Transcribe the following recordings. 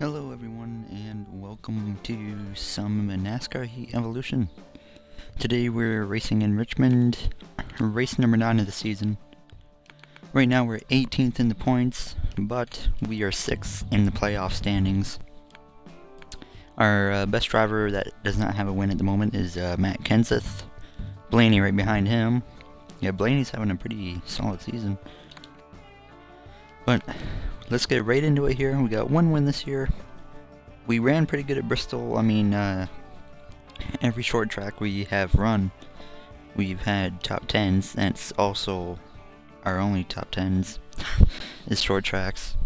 Hello everyone, and welcome to some NASCAR Heat Evolution. Today we're racing in Richmond, race number 9 of the season. Right now we're 18th in the points, but we are 6th in the playoff standings. Our best driver that does not have a win at the moment is Matt Kenseth. Blaney right behind him. Yeah, Blaney's having a pretty solid season. But let's get right into it here. We got one win this year. We ran pretty good at Bristol. I mean, every short track we have run, we've had top 10s. That's also our only top 10s is short tracks.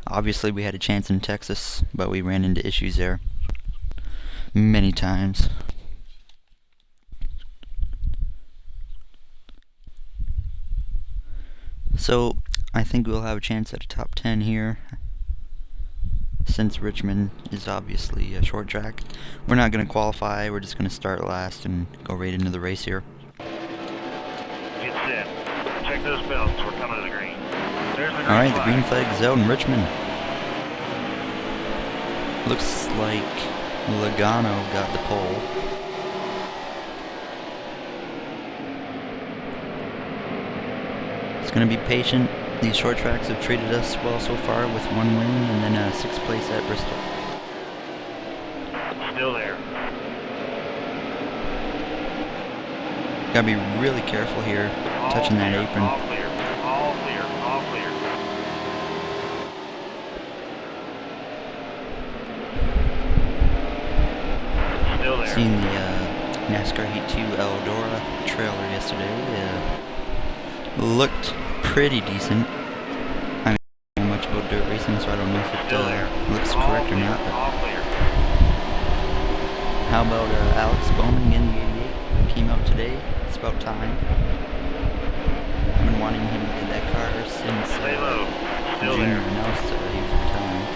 Obviously we had a chance in Texas, but we ran into issues there many times. So I think we'll have a chance at a top 10 here, since Richmond is obviously a short track. We're not going to qualify, we're just going to start last and go right into the race here. Get set. Check those belts, we're coming to the green. There's the green Alright, flag. the green flag is out in Richmond. Looks like Logano got the pole. It's going to be patient. These short tracks have treated us well so far with one win and then a 6th place at Bristol. Still there. Gotta be really careful here, touching that apron. All clear. All clear. All clear. Still there. Seen the NASCAR Heat 2 Eldora trailer yesterday. Looked pretty decent. I don't know much about dirt racing, so I don't know if it looks correct or not. But All clear. how about Alex Bowman in the 88? Came out today. It's about time. I've been wanting him to get that car since Stay low. Still Junior there. announced he was retiring.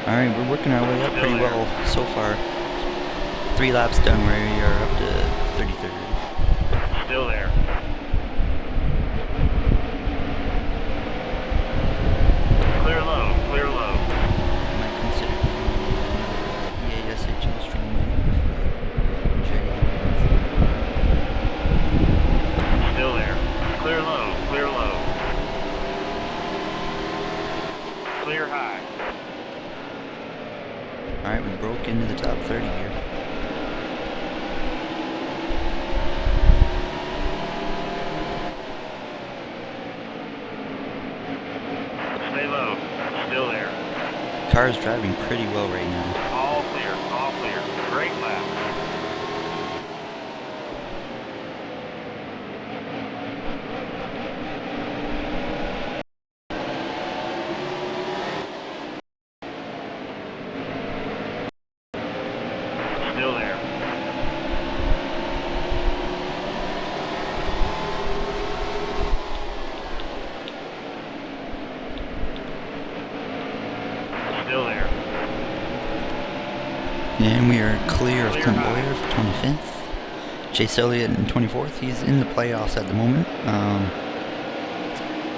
Alright, we're working our way up pretty well so far. 3 laps done, we are up to 33rd. Still there. Clear low. Clear low. Might consider doing another EASHL stream for Jay. Still there. Clear low. Clear low. Clear high. Alright, we broke into the top 30 here. Stay low. Still there. Car's driving pretty well right now. All clear. All clear. Great lap. Still there. Still there. And we are clear of Clear Clint high. Boyer for 25th. Chase Elliott in 24th. He's in the playoffs at the moment.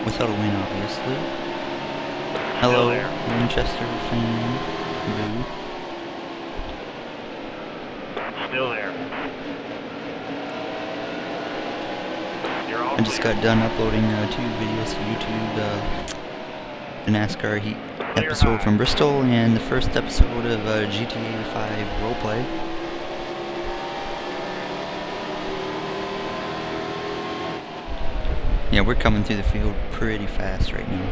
Without a win, obviously. Hello, there. Winchester fan. Boo. Still there. You're all I just clear. got done uploading 2 videos to YouTube. The NASCAR Heat Clear episode high. from Bristol and the first episode of GTA 5 roleplay. Yeah, we're coming through the field pretty fast right now.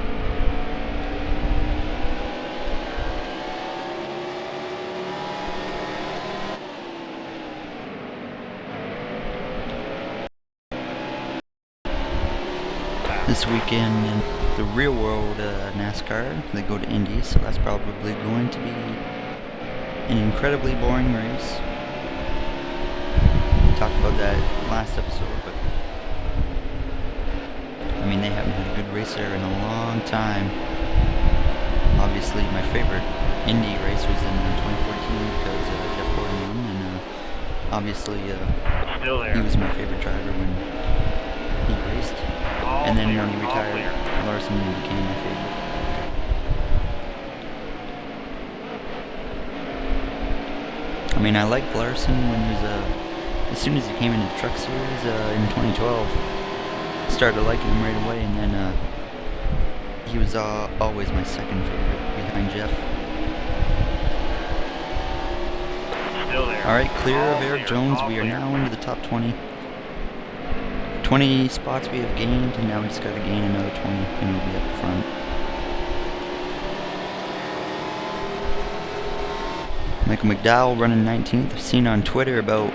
This weekend in the real world NASCAR, they go to Indy, so that's probably going to be an incredibly boring race. We talked about that last episode, but I mean, they haven't had a good race there in a long time. Obviously, my favorite Indy race was in 2014 because Jeff Gordon won, and obviously Still there. he was my favorite driver when he raced. And then when he retired, Larson became my favorite. I mean, I liked Larson when he was, as soon as he came into the Truck Series in 2012. Started liking him right away, and then he was always my second favorite behind Jeff. Still there. Alright, clear of Eric Jones. We are now into the top 20. 20 spots we have gained, and now we just got to gain another 20, and we'll be up front. Michael McDowell running 19th. I've seen on Twitter about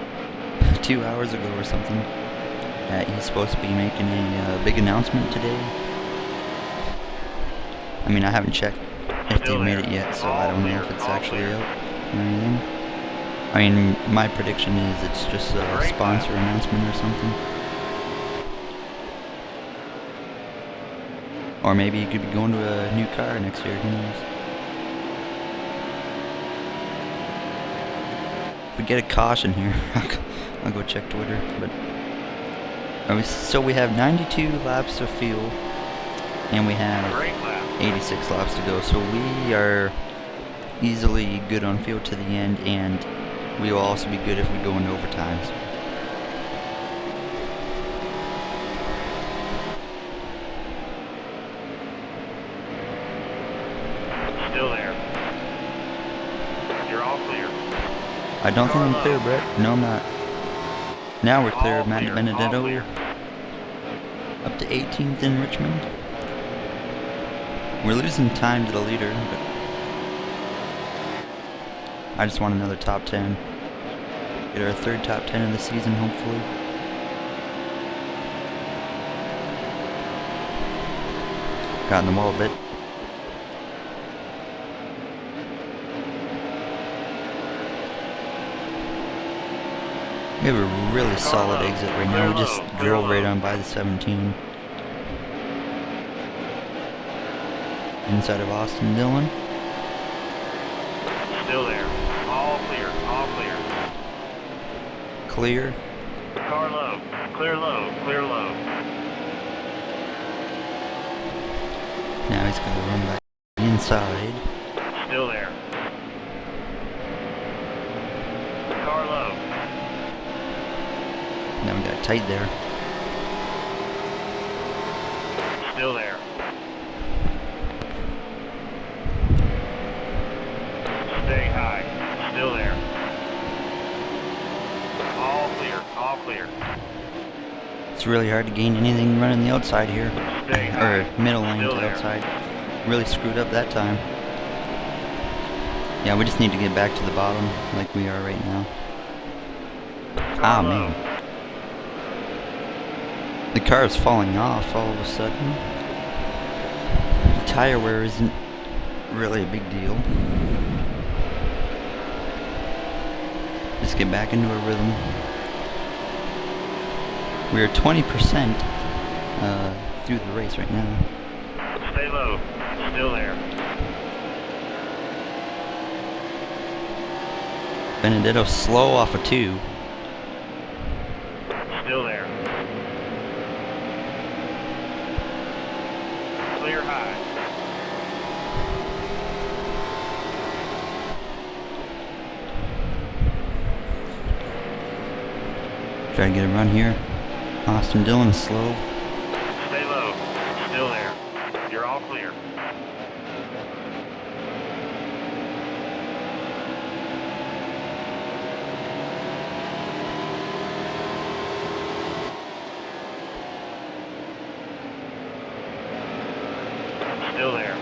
2 hours ago or something that he's supposed to be making a big announcement today. I mean, I haven't checked if they've made it yet, so I don't know if it's actually out or anything. I mean, my prediction is it's just a sponsor announcement or something. Or maybe he could be going to a new car next year, who knows. If we get a caution here, I'll go check Twitter. But so we have 92 laps of fuel, and we have 86 laps to go. So we are easily good on fuel to the end, and we will also be good if we go into overtime. Still there. You're all clear. I don't think I'm clear, Brett. No, I'm not. Now we're clear of Matt Benedetto. Up to 18th in Richmond. We're losing time to the leader, but I just want another top 10. Get our third top 10 of the season, hopefully. Got in the wall a bit. We have a really solid exit right now. We just drove right on by the 17. Inside of Austin Dillon. Still there. All clear. All clear. Clear. Car low. Clear low. Clear low. Now he's going to run back inside. Still there. Car low. Now we got tight there. Still there. Stay high. Still there. All clear. All clear. It's really hard to gain anything running the outside here. Stay high. Or middle lane to the outside. Really screwed up that time. Yeah, we just need to get back to the bottom like we are right now. Ah, man. The car is falling off all of a sudden. Tire wear isn't really a big deal. Just get back into a rhythm. We're 20% through the race right now. Stay low. Still there. Benedetto slow off a 2. Still there. Clear high. Try to get a run here. Austin Dillon is slow. Stay low. Still there. You're all clear. Still there.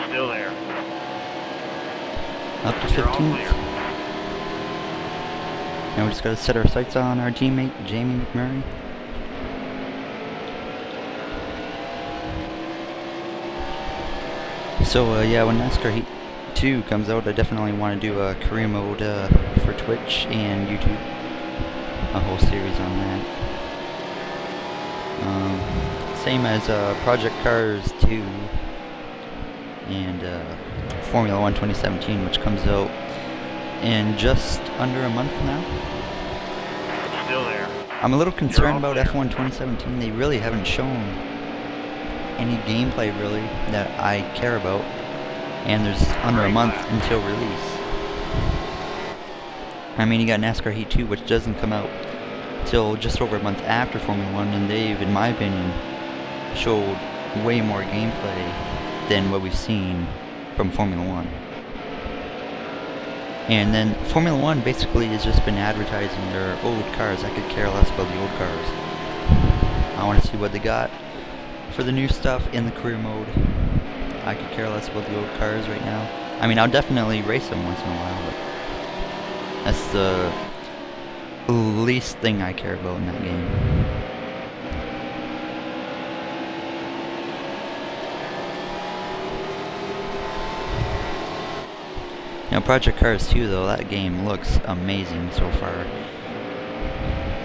Still there. Up to You're all 15th. clear. Now we just gotta set our sights on our teammate, Jamie McMurray. So, yeah, when NASCAR Heat 2 comes out, I definitely want to do a career mode for Twitch and YouTube. A whole series on that. Same as Project Cars 2 and Formula 1 2017, which comes out in just under a month now. Still there. I'm a little concerned about clear. F1 2017. They really haven't shown any gameplay really that I care about, and there's under a month until release. I mean, you got NASCAR Heat 2, which doesn't come out till just over a month after Formula 1, and they've, in my opinion, showed way more gameplay than what we've seen from Formula 1. And then Formula 1 basically has just been advertising their old cars. I could care less about the old cars. I want to see what they got for the new stuff in the career mode. I could care less about the old cars right now. I mean, I'll definitely race them once in a while, but that's the least thing I care about in that game. Now, Project Cars 2, though, that game looks amazing so far.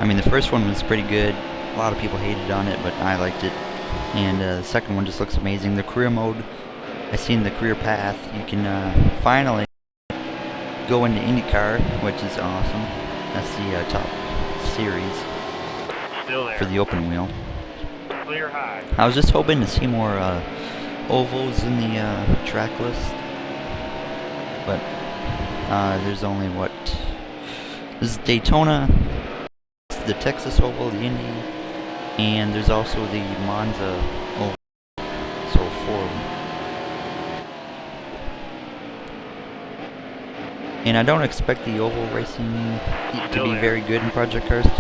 I mean, the first one was pretty good. A lot of people hated on it, but I liked it. And the second one just looks amazing. The career mode, I've seen the career path. You can finally go into IndyCar, which is awesome. That's the top series Still there. for the open wheel. Clear high. I was just hoping to see more ovals in the track list, but there's only what? This is Daytona, the Texas Oval, the Indy, and there's also the Monza Oval. So 4 of them. And I don't expect the oval racing to be very good in Project Cars 2,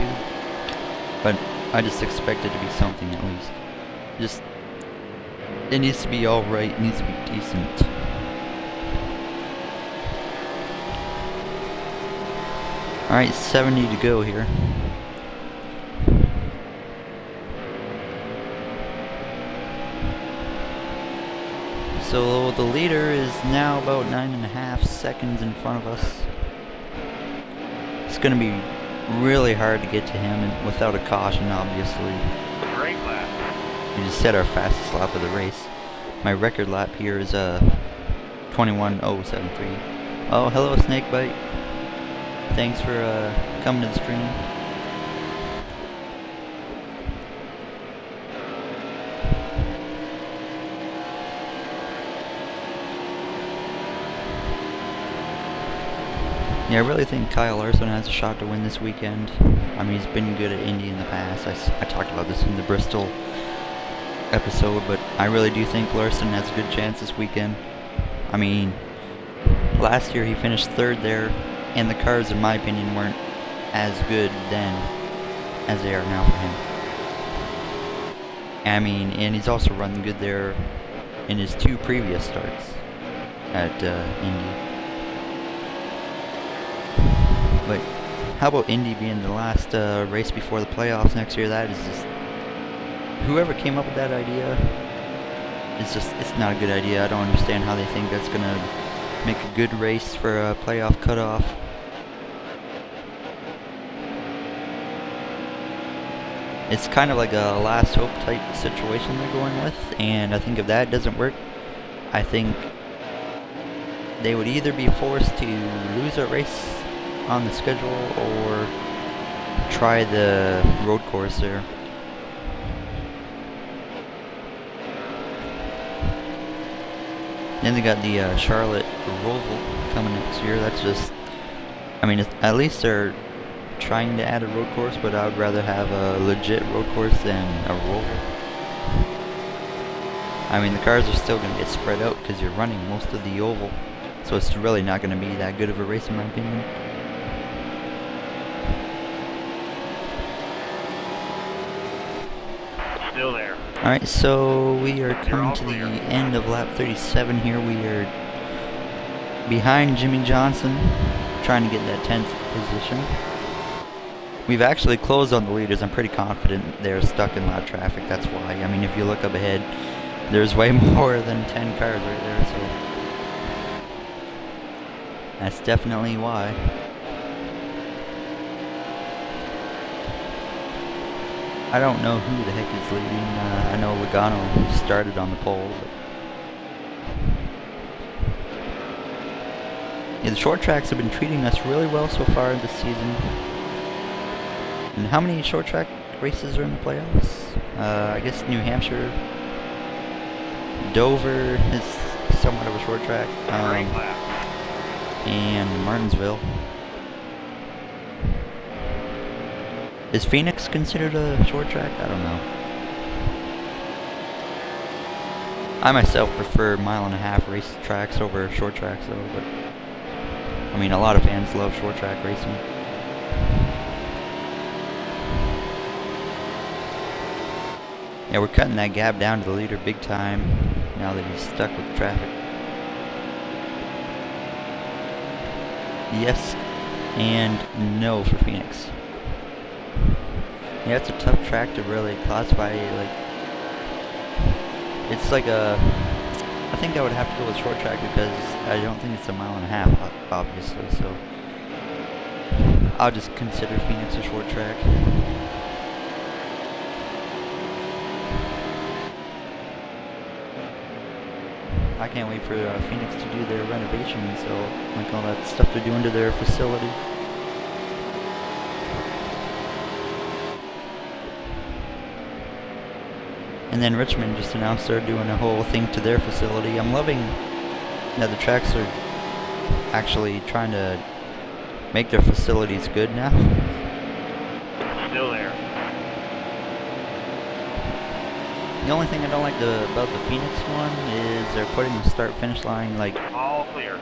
but I just expect it to be something at least. Just, it needs to be alright, it needs to be decent. Alright, 70 to go here. So the leader is now about 9.5 seconds in front of us. It's going to be really hard to get to him and without a caution, obviously. Great lap. We just set our fastest lap of the race. My record lap here is 21:073. Oh, hello Snakebite. Thanks for coming to the stream. Yeah, I really think Kyle Larson has a shot to win this weekend. I mean, he's been good at Indy in the past. I talked about this in the Bristol episode, but I really do think Larson has a good chance this weekend. I mean, last year he finished 3rd there, and the cars, in my opinion, weren't as good then as they are now for him. I mean, and he's also run good there in his 2 previous starts at Indy. But how about Indy being the last race before the playoffs next year? That is just, whoever came up with that idea, it's not a good idea. I don't understand how they think that's gonna make a good race for a playoff cutoff. It's kind of like a last hope type situation they're going with, and I think if that doesn't work, I think they would either be forced to lose a race on the schedule or try the road course there. Then they got the Charlotte Roval coming next year. That's just, I mean, at least they're trying to add a road course, but I would rather have a legit road course than a Roval. I mean, the cars are still going to get spread out because you're running most of the oval, so it's really not going to be that good of a race in my opinion. Still there. Alright, so we are coming to the end of lap 37 here. We are behind Jimmy Johnson, trying to get that 10th position. We've actually closed on the leaders. I'm pretty confident they're stuck in lap traffic, that's why. I mean, if you look up ahead, there's way more than 10 cars right there, so that's definitely why. I don't know who the heck is leading. I know Logano started on the pole, but Yeah, the short tracks have been treating us really well so far this season. And how many short track races are in the playoffs? I guess New Hampshire, Dover is somewhat of a short track, and Martinsville. Is Phoenix considered a short track? I don't know. I myself prefer 1.5-mile race tracks over short tracks though, but I mean a lot of fans love short track racing. Yeah, we're cutting that gap down to the leader big time now that he's stuck with traffic. Yes and no for Phoenix. Yeah, it's a tough track to really classify. Like, it's like a. I think I would have to go with short track because I don't think it's 1.5 miles, obviously. So I'll just consider Phoenix a short track. I can't wait for Phoenix to do their renovations, so like all that stuff they're doing to their facility. And then Richmond just announced they're doing a whole thing to their facility. I'm loving that the tracks are actually trying to make their facilities good now. Still there. The only thing I don't like about the Phoenix one is they're putting the start-finish line like all clear,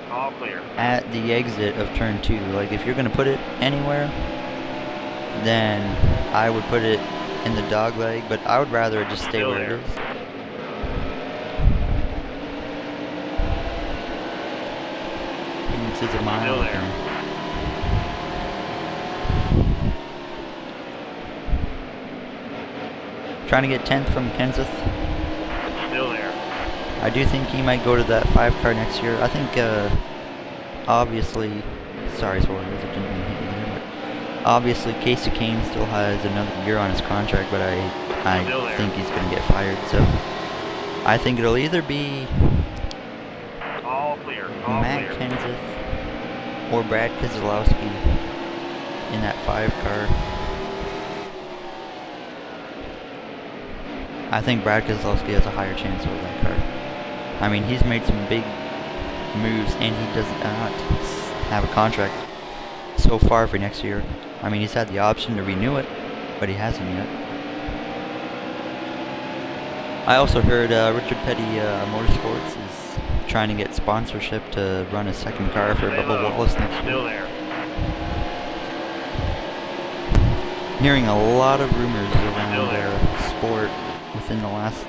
at the exit of turn 2. Like if you're gonna put it anywhere, then I would put it in the dog leg, but I would rather it just stay Still where there. it is. Phoenix is a mile. Still there. Okay. Trying to get 10th from Kenseth. Still there. I do think he might go to that 5 car next year. I think, obviously, sorry, spoilers, I didn't mean to hit you there, but obviously Casey Kane still has another year on his contract, but I think he's going to get fired. So I think it'll either be All clear. Matt Kenseth or Brad Keselowski in that 5 car. I think Brad Keselowski has a higher chance over that car. I mean, he's made some big moves, and he does not have a contract so far for next year. I mean, he's had the option to renew it, but he hasn't yet. I also heard Richard Petty Motorsports is trying to get sponsorship to run a second car for Bubba Wallace next year. Still there. Hearing a lot of rumors around their sport within the last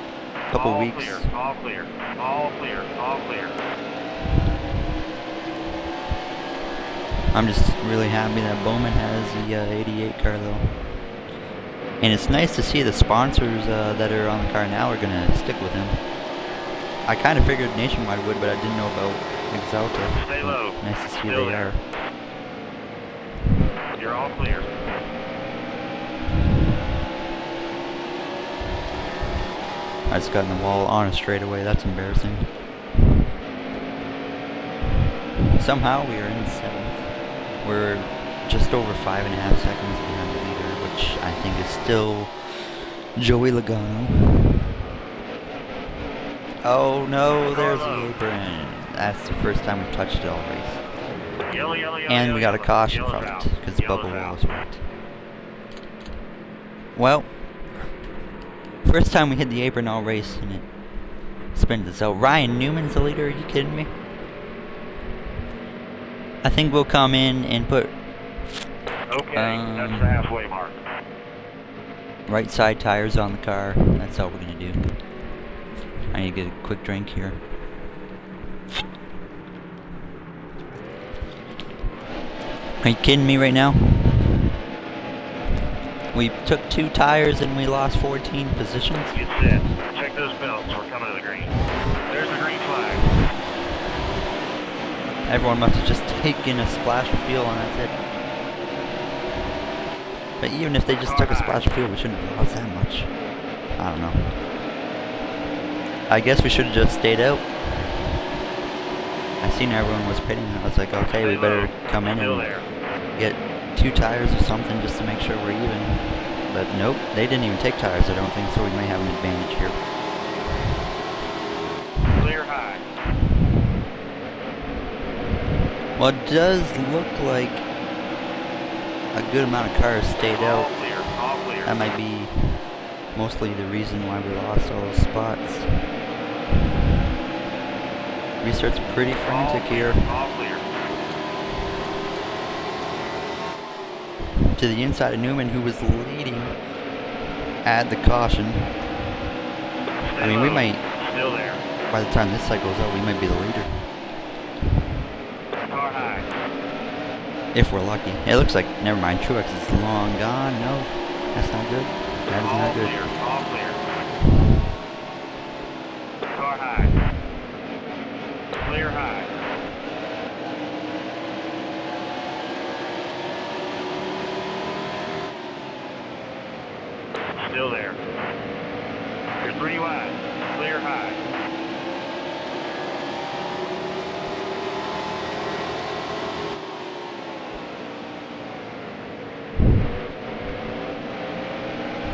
couple weeks. All clear. I'm just really happy that Bowman has the 88 car though. And it's nice to see the sponsors that are on the car now are going to stick with him. I kind of figured Nationwide would, but I didn't know about Exalta. Stay low. Nice to see Still they there. are. You're all clear. I just got in the wall on a straightaway. That's embarrassing. Somehow we are in 7th. We're just over 5.5 seconds behind the leader, which I think is still Joey Logano. Oh no, there's the apron. That's the first time we've touched it all race. Yellow, And we got a caution from it, because Bubba Wallace wrecked. Well, first time we hit the apron all race, and it spins us out. Ryan Newman's the leader, are you kidding me? I think we'll come in and put Okay, that's the halfway mark. right side tires on the car. That's all we're gonna do. I need to get a quick drink here. Are you kidding me right now? We took 2 tires and we lost 14 positions. Get set. Check those belts. We're coming to the green. There's the green flag. Everyone must have just taken a splash of fuel and that's it. But even if they just took a splash of fuel, we shouldn't have lost that much. I don't know. I guess we should have just stayed out. I seen everyone was pitting. I was like, okay, we better come in Still and there. get 2 tires or something just to make sure we're even. But nope, they didn't even take tires, I don't think, so we may have an advantage here. Clear high. Well, it does look like a good amount of cars stayed All out. clear. All clear. That might be mostly the reason why we lost all those spots. Restart's pretty frantic here. All clear. To the inside of Newman, who was leading at the caution. I mean, we might, Still there. by the time this cycle's out, we might be the leader. Car high. If we're lucky. It looks like, never mind, Truex is long gone. No, that's not good. That is not good. Clear. All clear. Car high. Clear high. Still there. You're 3 wide. Clear high.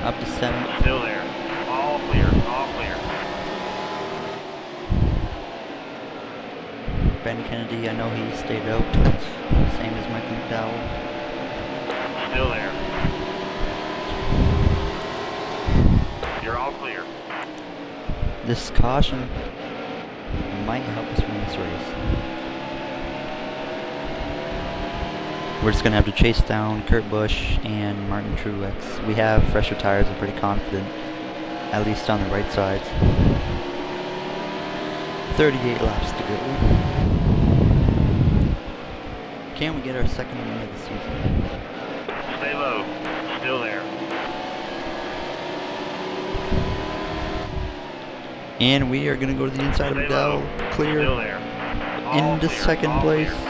Up to 7th. Still there. All clear. All clear. Ben Kennedy, I know he stayed out. Same as Mike McDowell. Still there. You're all clear. This caution might help us win this race. We're just going to have to chase down Kurt Busch and Martin Truex. We have fresher tires. I'm pretty confident, at least on the right sides. 38 laps to go. Can we get our second win of the season? Stay low. Still there. And we are going to go to the inside of Stay Dell, low. clear Still there. All into clear. second All place. clear.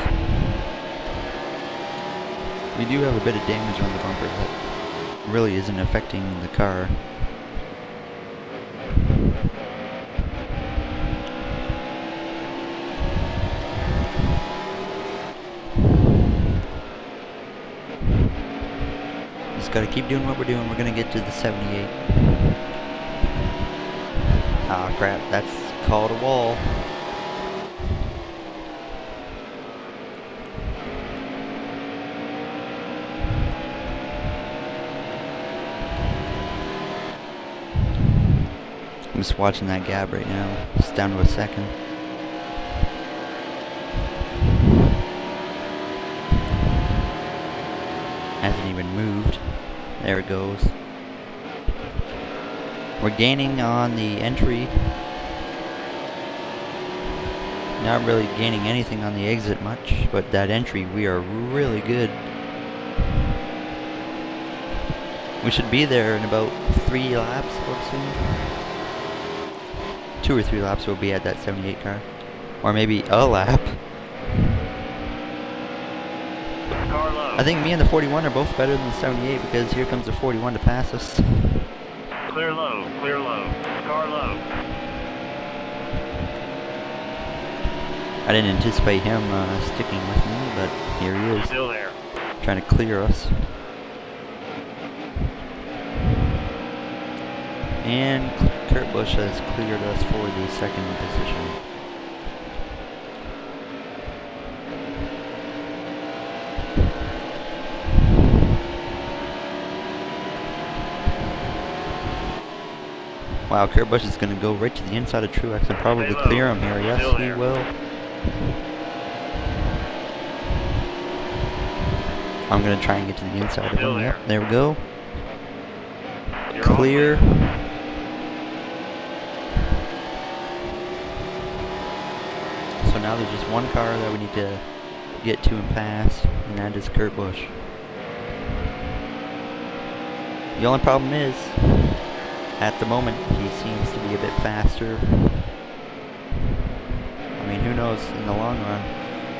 We do have a bit of damage on the bumper that really isn't affecting the car. Just gotta keep doing what we're doing. We're gonna get to the 78. Ah, crap, that's called a wall. I'm just watching that gap right now. It's down to a second. Hasn't even moved. There it goes. We're gaining on the entry. Not really gaining anything on the exit much, but that entry, we are really good. We should be there in about 3 laps, I would assume. 2 or 3 laps we'll be at that 78 car. Or maybe a lap. Car low. I think me and the 41 are both better than the 78 because here comes the 41 to pass us. Clear low. Clear low. Car low. I didn't anticipate him sticking with me, but here he is, Still there. trying to clear us. And Kurt Busch has cleared us for the second position. Wow, Kurt Busch is going to go right to the inside of Truex and probably clear him here. Yes, Still he there. will. I'm going to try and get to the inside of Still him. there. Yep, there we go. You're all Clear. So now there's just one car that we need to get to and pass, and that is Kurt Busch. The only problem is, at the moment, he seems to be a bit faster. I mean, who knows in the long run.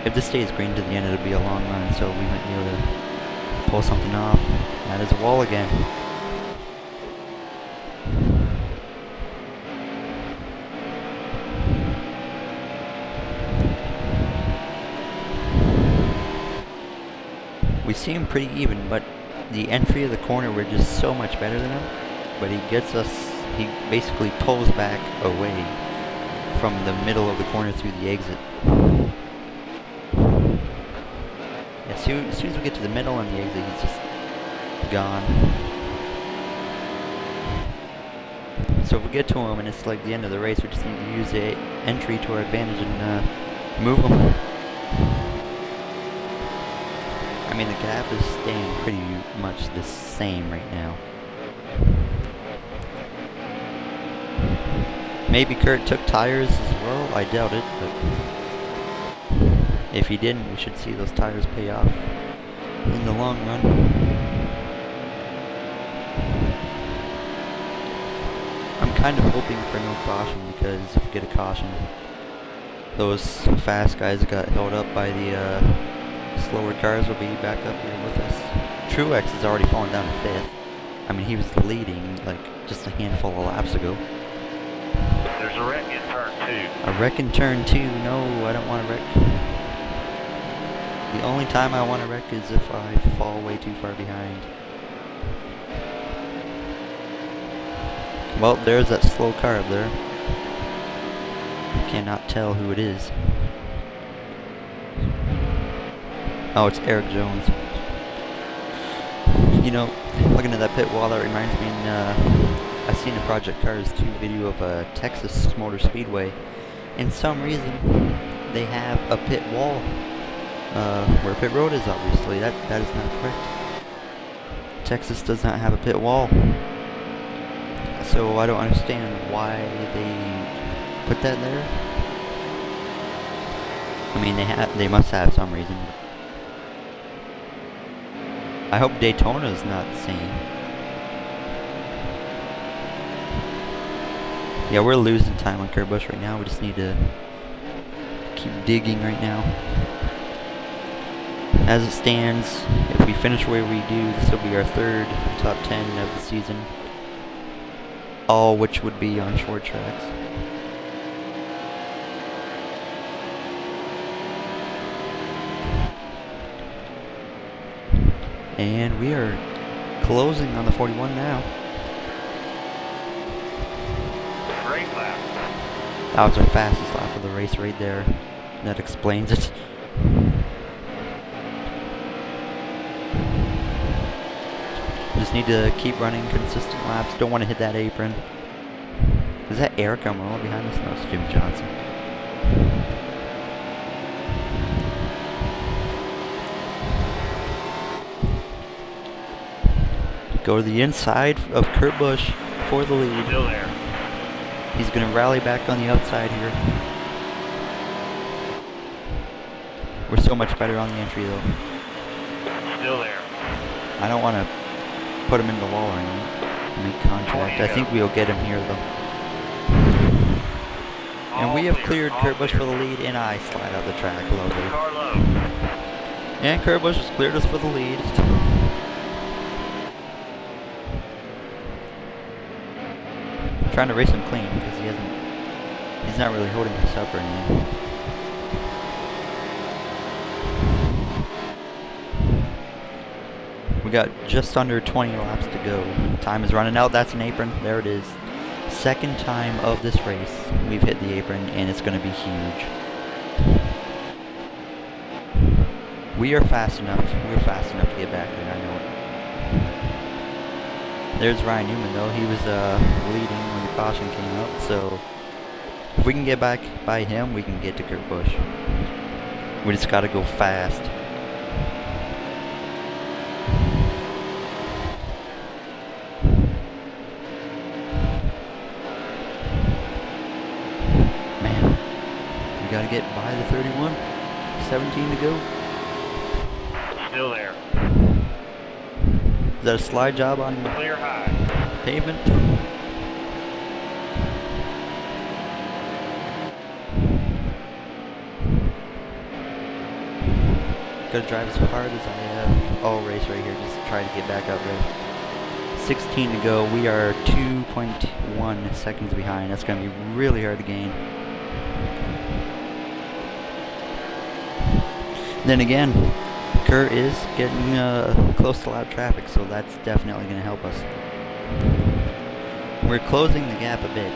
If this stays green to the end, it'll be a long run, so we might be able to pull something off. That is a wall again. we seem pretty even, but the entry of the corner, we're just so much better than him. But he gets us, he basically pulls back away from the middle of the corner through the exit. Yeah, as soon as we get to the middle and the exit, he's just gone. So if we get to him and it's like the end of the race, we just need to use the entry to our advantage and move him. I mean, the gap is staying pretty much the same right now. Maybe Kurt took tires as well. I doubt it, but if he didn't, we should see those tires pay off in the long run. I'm kind of hoping for no caution, because if we get a caution, those fast guys got held up by the slower cars will be back up here with us. Truex has already fallen down to 5th. I mean, he was leading like just a handful of laps ago. There's a wreck in turn 2. A wreck in turn 2? No, I don't want to wreck. The only time I want to wreck is if I fall way too far behind. Well, there's that slow car up there. Cannot tell who it is. Oh, it's Eric Jones. You know, looking at that pit wall, that reminds me, I seen a Project Cars 2 video of a Texas Motor Speedway. In some reason, they have a pit wall where pit road is, obviously. That is not correct. Texas does not have a pit wall. So I don't understand why they put that there. I mean, they must have some reason. I hope Daytona is not the same. Yeah, we're losing time on Kurt Busch right now. We just need to keep digging right now. As it stands, if we finish where we do, this will be our 3rd top 10 of the season. All which would be on short tracks. And we are closing on the 41 now. Great lap. That was our fastest lap of the race right there. That explains it. Just need to keep running consistent laps. Don't want to hit that apron. Is that Eric Almirola behind us? No, it's Jimmy Johnson. Go to the inside of Kurt Busch for the lead. Still there. He's going to rally back on the outside here. We're so much better on the entry though. Still there. I don't want to put him in the wall or anything. Make contact. I think we'll get him here though. And we have cleared Kurt Busch for the lead, and I slide out the track. Lovely. And Kurt Busch has cleared us for the lead. Trying to race him clean because he's not really holding us up or anything. We got just under 20 laps to go. Time is running out. That's an apron. There it is. 2nd time of this race we've hit the apron, and it's going to be huge. We are fast enough. We're fast enough to get back there. I know it. There's Ryan Newman though. He was leading when the caution came up. So if we can get back by him, we can get to Kurt Busch. We just got to go fast. Got to get by the 31. 17 to go. Still there. Is that a slide job on Clear high. Pavement? Gotta drive as hard as I have all race right here, just to try to get back up there. 16 to go. We are 2.1 seconds behind. That's gonna be really hard to gain. Then again, Kurt is getting close to lap traffic, so that's definitely going to help us. We're closing the gap a bit.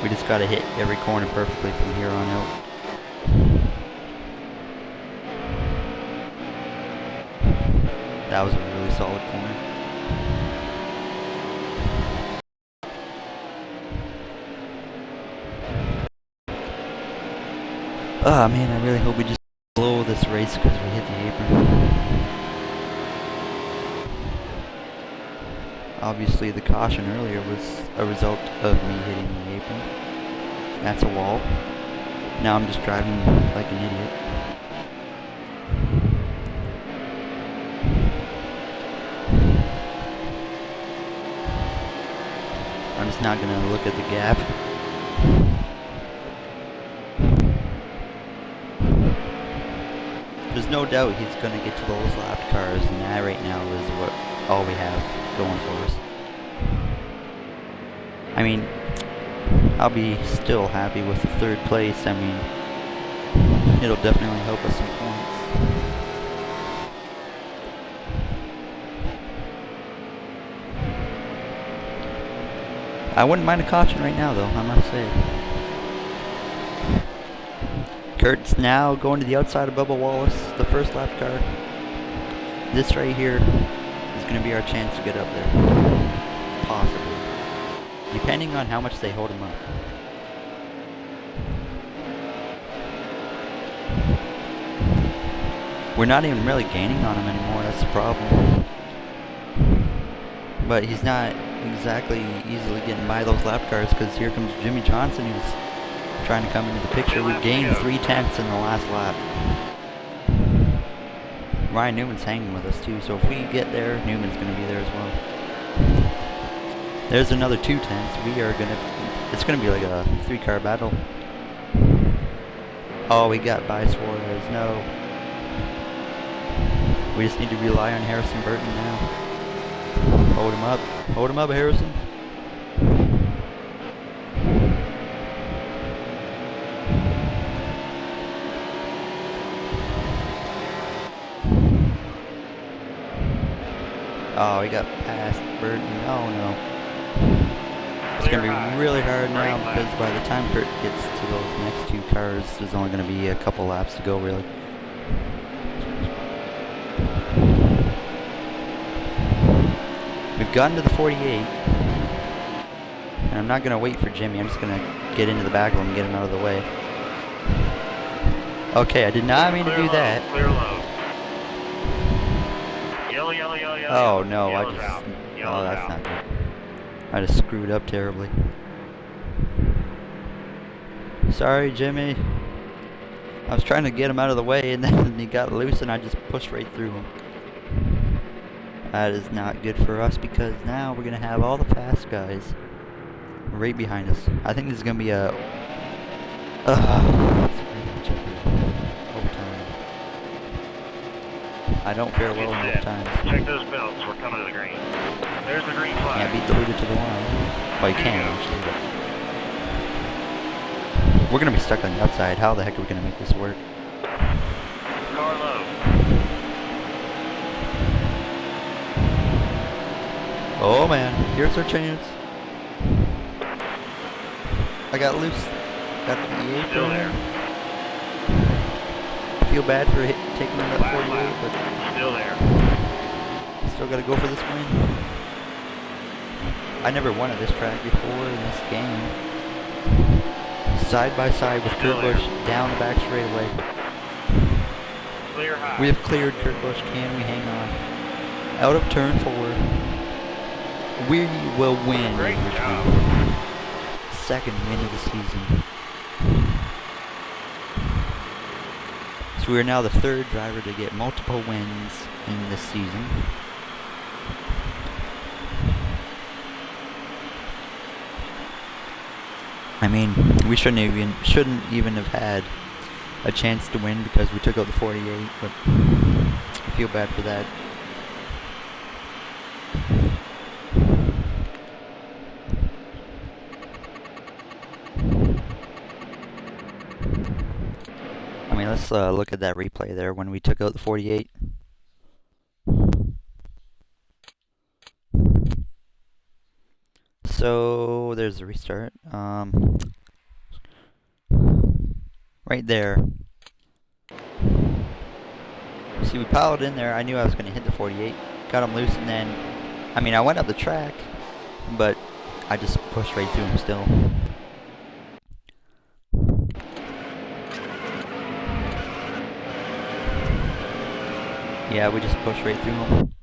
We just got to hit every corner perfectly from here on out. That was a really solid corner. Ah, man, I really hope we just blow this race because we hit the apron. Obviously, the caution earlier was a result of me hitting the apron. That's a wall. Now I'm just driving like an idiot. I'm just not gonna look at the gap. There's no doubt he's going to get to those lapped cars, and that right now is all we have going for us. I mean, I'll be still happy with the third place. I mean, it'll definitely help us some points. I wouldn't mind a caution right now, though, I must say. Kurt's now going to the outside of Bubba Wallace, the first lap car. This right here is going to be our chance to get up there. Possibly. Depending on how much they hold him up. We're not even really gaining on him anymore, that's the problem. But he's not exactly easily getting by those lap cars, because here comes Jimmy Johnson, who's trying to come into the picture. We've gained 3/10 in the last lap. Ryan Newman's hanging with us too, so if we get there, Newman's going to be there as well. There's another 2/10. It's going to be like a 3-car battle. Oh, we got by Suarez. No. We just need to rely on Harrison Burton now. Hold him up. Hold him up, Harrison. Oh, he got past Burton. Oh no. It's going to be really hard now, because by the time Kurt gets to those next 2 cars, there's only going to be a couple laps to go, really. We've gotten to the 48. And I'm not going to wait for Jimmy. I'm just going to get into the back of him and get him out of the way. Okay, I did not mean to do that. Clear low. Yellow, yellow, yellow, yellow. Oh no, Yellow's out. Oh, that's not good. I just screwed up terribly. Sorry, Jimmy. I was trying to get him out of the way, and then he got loose, and I just pushed right through him. That is not good for us, because now we're going to have all the fast guys right behind us. I think this is going to be a... overtime. I don't fare well in overtime. Check those belts. We're coming to the green. There's the green flag. Can't beat the leader to the line. Well, you can, actually, but... We're going to be stuck on the outside. How the heck are we going to make this work? Car low. Oh man, here's our chance. I got loose. Got the apron. Still there. Feel bad for taking him at 48, but still there. Still got to go for this win. I never won at this track before in this game. Side by side with Kurt Busch down the back straightaway. Clear high. We have cleared Kurt Busch. Can we hang on? Out of turn 4. We will win. Great job. Second win of the season. So we are now the 3rd driver to get multiple wins in this season. I mean, we shouldn't even have had a chance to win because we took out the 48, but I feel bad for that. Let's look at that replay there when we took out the 48. So there's the restart. Right there. See, we piled in there. I knew I was going to hit the 48. Got him loose, and then, I mean, I went up the track, but I just pushed right through him still. Yeah, we just pushed right through him.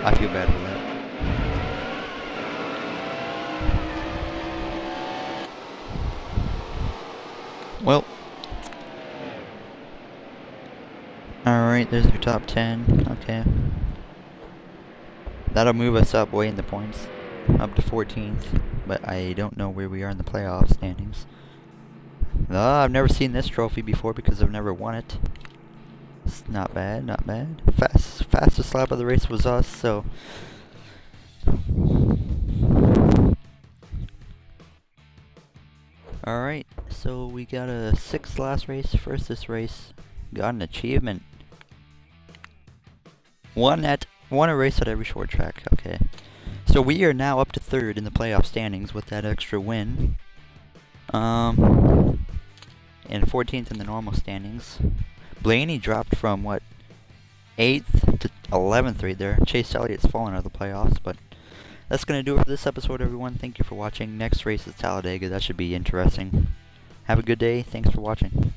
I feel bad for that. Well. Alright, there's your top 10. Okay. That'll move us up way in the points. Up to 14th. But I don't know where we are in the playoff standings. I've never seen this trophy before because I've never won it. It's not bad, not bad. Fastest lap of the race was us, so... Alright, so we got a 6th last race. First this race. Got an achievement. Won a race at every short track. Okay. So we are now up to 3rd in the playoff standings with that extra win. And 14th in the normal standings. Blaney dropped from, what, 8th to 11th right there. Chase Elliott's fallen out of the playoffs, but that's going to do it for this episode, everyone. Thank you for watching. Next race is Talladega. That should be interesting. Have a good day. Thanks for watching.